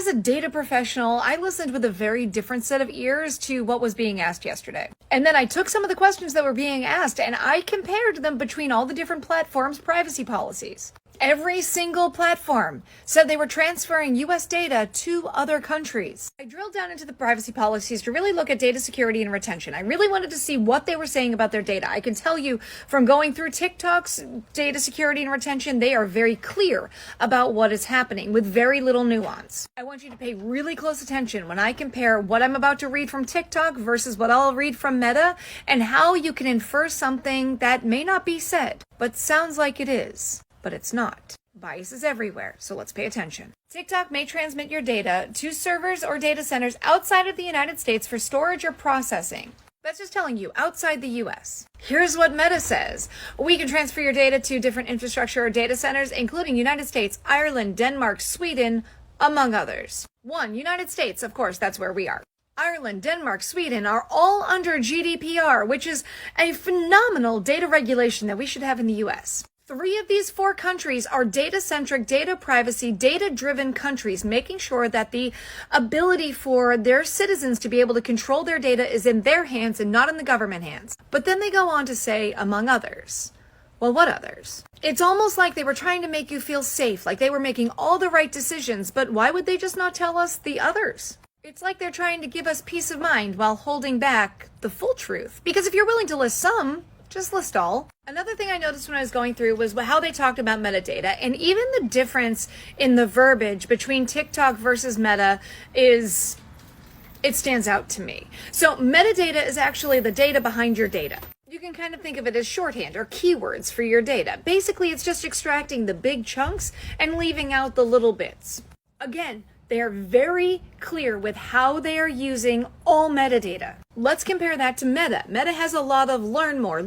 As a data professional, I listened with a very different set of ears to what was being asked yesterday. And then I took some of the questions that were being asked and I compared them between all the different platforms' privacy policies. Every single platform said they were transferring US data to other countries. I drilled down into the privacy policies to really look at data security and retention. I really wanted to see what they were saying about their data. I can tell you from going through TikTok's data security and retention, they are very clear about what is happening with very little nuance. I want you to pay really close attention when I compare what I'm about to read from TikTok versus what I'll read from Meta and how you can infer something that may not be said, but sounds like it is. But it's not. Bias is everywhere, so let's pay attention. TikTok may transmit your data to servers or data centers outside of the United States for storage or processing. That's just telling you, outside the US. Here's what Meta says. We can transfer your data to different infrastructure or data centers, including United States, Ireland, Denmark, Sweden, among others. 1. United States, of course, that's where we are. Ireland, Denmark, Sweden are all under GDPR, which is a phenomenal data regulation that we should have in the US. 3 of these 4 countries are data-centric, data privacy, data-driven countries, making sure that the ability for their citizens to be able to control their data is in their hands and not in the government hands. But then they go on to say, among others. Well, what others? It's almost like they were trying to make you feel safe, like they were making all the right decisions, but why would they just not tell us the others? It's like they're trying to give us peace of mind while holding back the full truth. Because if you're willing to list some, just list all. Another thing I noticed when I was going through was how they talked about metadata, and even the difference in the verbiage between TikTok versus Meta it stands out to me. So metadata is actually the data behind your data. You can kind of think of it as shorthand or keywords for your data. Basically, it's just extracting the big chunks and leaving out the little bits. Again, they are very clear with how they are using all metadata. Let's compare that to Meta. Meta has a lot of learn more,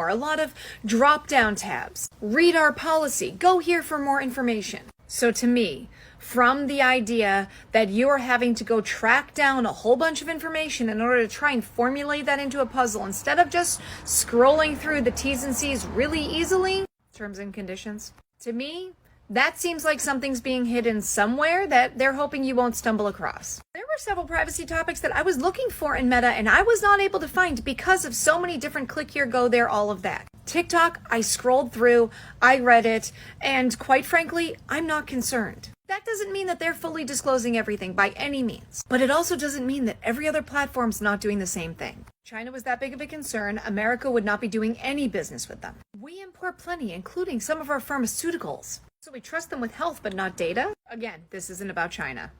a lot of drop-down tabs. Read our policy, go here for more information. So to me, from the idea that you are having to go track down a whole bunch of information in order to try and formulate that into a puzzle, instead of just scrolling through the T's and C's really easily, terms and conditions, to me, that seems like something's being hidden somewhere that they're hoping you won't stumble across. There were several privacy topics that I was looking for in Meta and I was not able to find because of so many different click here, go there, all of that. TikTok, I scrolled through, I read it, and quite frankly, I'm not concerned. That doesn't mean that they're fully disclosing everything by any means, but it also doesn't mean that every other platform's not doing the same thing. China was that big of a concern, America would not be doing any business with them. We import plenty, including some of our pharmaceuticals. So we trust them with health, but not data? Again, this isn't about China.